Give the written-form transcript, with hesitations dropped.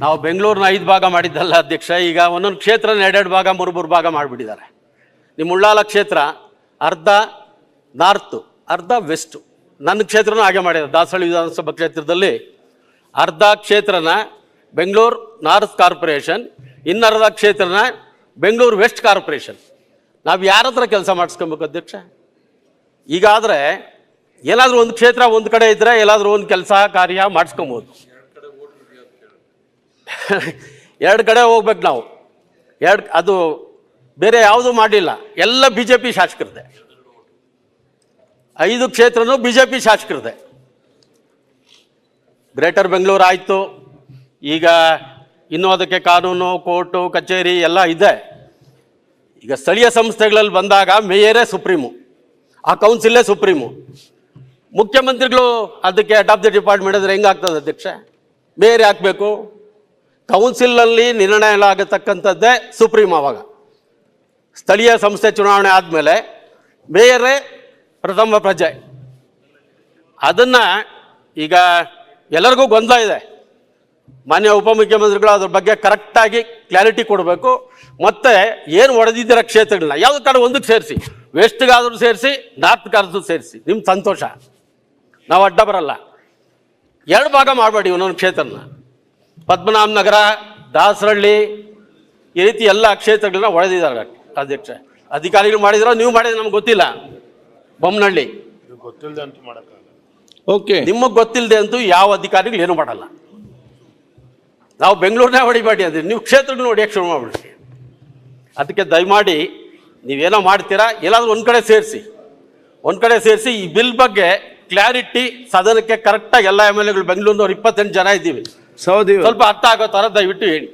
ನಾವು ಬೆಂಗಳೂರಿನ 5 ಭಾಗ ಮಾಡಿದ್ದಲ್ಲ ಅಧ್ಯಕ್ಷ, ಈಗ ಒಂದೊಂದು ಕ್ಷೇತ್ರನ 2 ಭಾಗ 3 ಭಾಗ ಮಾಡಿಬಿಟ್ಟಿದ್ದಾರೆ. ನಿಮ್ಮ ಉಳ್ಳಾಲ ಕ್ಷೇತ್ರ ಅರ್ಧ ನಾರ್ತು ಅರ್ಧ ವೆಸ್ಟು. ನನ್ನ ಕ್ಷೇತ್ರನೂ ಹಾಗೆ ಮಾಡಿದ್ದಾರೆ. ದಾಸಹಳ್ಳಿ ವಿಧಾನಸಭಾ ಕ್ಷೇತ್ರದಲ್ಲಿ ಅರ್ಧ ಕ್ಷೇತ್ರನ ಬೆಂಗಳೂರು ನಾರ್ತ್ ಕಾರ್ಪೊರೇಷನ್, ಇನ್ನರ್ಧ ಕ್ಷೇತ್ರನ ಬೆಂಗಳೂರು ವೆಸ್ಟ್ ಕಾರ್ಪೊರೇಷನ್. ನಾವು ಯಾರ ಹತ್ರ ಕೆಲಸ ಮಾಡಿಸ್ಕೊಬೇಕು ಅಧ್ಯಕ್ಷ? ಈಗಾದರೆ ಏನಾದರೂ ಒಂದು ಕ್ಷೇತ್ರ ಒಂದು ಕಡೆ ಇದ್ದರೆ ಎಲ್ಲಾದರೂ ಒಂದು ಕೆಲಸ ಕಾರ್ಯ ಮಾಡಿಸ್ಕೊಬೋದು. 2 ಕಡೆ ಹೋಗ್ಬೇಕು ನಾವು. ಅದು ಬೇರೆ ಯಾವುದೂ ಮಾಡಲಿಲ್ಲ. ಎಲ್ಲ BJP ಶಾಸಕರದೆ. 5 ಕ್ಷೇತ್ರನೂ BJP ಶಾಸಕರದೆ. ಗ್ರೇಟರ್ ಬೆಂಗಳೂರು ಆಯಿತು, ಈಗ ಇನ್ನೂ ಅದಕ್ಕೆ ಕಾನೂನು, ಕೋರ್ಟು, ಕಚೇರಿ ಎಲ್ಲ ಇದೆ. ಈಗ ಸ್ಥಳೀಯ ಸಂಸ್ಥೆಗಳಲ್ಲಿ ಬಂದಾಗ ಮೇಯರೇ ಸುಪ್ರೀಮು, ಆ ಕೌನ್ಸಿಲೇ ಸುಪ್ರೀಮು. ಮುಖ್ಯಮಂತ್ರಿಗಳು ಅದಕ್ಕೆ ಹೆಡ್ ಆಫ್ ದಿ ಡಿಪಾರ್ಟ್ಮೆಂಟ್ ಅಂದರೆ ಹೆಂಗಾಗ್ತದೆ ಅಧ್ಯಕ್ಷ? ಮೇಯರ್ ಹಾಕಬೇಕು. ಕೌನ್ಸಿಲ್ನಲ್ಲಿ ನಿರ್ಣಯ ಆಗತಕ್ಕಂಥದ್ದೇ ಸುಪ್ರೀಂ. ಆವಾಗ ಸ್ಥಳೀಯ ಸಂಸ್ಥೆ ಚುನಾವಣೆ ಆದಮೇಲೆ ಮೇಯರೇ ಪ್ರಥಮ ಪ್ರಜೆ. ಅದನ್ನು ಈಗ ಎಲ್ಲರಿಗೂ ಗೊಂದಲ ಇದೆ. ಮಾನ್ಯ ಉಪಮುಖ್ಯಮಂತ್ರಿಗಳು ಅದ್ರ ಬಗ್ಗೆ ಕರೆಕ್ಟಾಗಿ ಕ್ಲಾರಿಟಿ ಕೊಡಬೇಕು. ಮತ್ತು ಏನು ಹೊಡೆದಿದ್ದೀರ ಕ್ಷೇತ್ರಗಳನ್ನ ಯಾವ್ದು ಕಡೆ ಒಂದಕ್ಕೆ ಸೇರಿಸಿ, ವೆಸ್ಟ್ಗಾದರೂ ಸೇರಿಸಿ, ನಾರ್ತ್ಗಾದ್ರೂ ಸೇರಿಸಿ, ನಿಮ್ಮ ಸಂತೋಷ, ನಾವು ಅಡ್ಡ ಬರಲ್ಲ. 2 ಭಾಗ ಮಾಡಬೇಡಿ ಒಂದೊಂದು ಕ್ಷೇತ್ರನ. ಪದ್ಮನಾಭ ನಗರ, ದಾಸರಳ್ಳಿ, ಈ ರೀತಿ ಎಲ್ಲ ಕ್ಷೇತ್ರಗಳನ್ನ ಹೊಡೆದಿದ್ದಾರೆ ಅಧ್ಯಕ್ಷ. ಅಧಿಕಾರಿಗಳು ಮಾಡಿದ್ರು, ನೀವು ಮಾಡಿದ್ರೆ ನಮ್ಗೆ ಗೊತ್ತಿಲ್ಲ. ಬೊಮ್ಮನಹಳ್ಳಿ ಗೊತ್ತಿಲ್ಲದೆ ಅಂತೂ ಮಾಡೋಕ್ಕಾಗಲ್ಲ. ಓಕೆ, ನಿಮಗೆ ಗೊತ್ತಿಲ್ಲದೆ ಅಂತೂ ಯಾವ ಅಧಿಕಾರಿಗಳು ಏನು ಮಾಡಲ್ಲ. ನಾವು ಬೆಂಗಳೂರನ್ನೇ ಹೊಡಿಬೇಡಿ ಅಂದರೆ ನೀವು ಕ್ಷೇತ್ರಗಳನ್ನ ಹೊಡಿಯೋಕ್ಕೆ ಶುರು ಮಾಡಿಬಿಡ್ರಿ. ಅದಕ್ಕೆ ದಯಮಾಡಿ ನೀವೇನೋ ಮಾಡ್ತೀರಾ, ಎಲ್ಲಾದರೂ ಒಂದು ಕಡೆ ಸೇರಿಸಿ ಈ ಬಿಲ್ ಬಗ್ಗೆ ಕ್ಲಾರಿಟಿ ಸದನಕ್ಕೆ ಕರೆಕ್ಟಾಗಿ ಎಲ್ಲ MLAಗಳು ಬೆಂಗಳೂರಿನವ್ರು 28 ಜನ ಇದ್ದೀವಿ, ಸ್ವಲ್ಪ ಅರ್ಥ ಆಗೋ ಥರ ದಯವಿಟ್ಟು ಹೇಳಿ.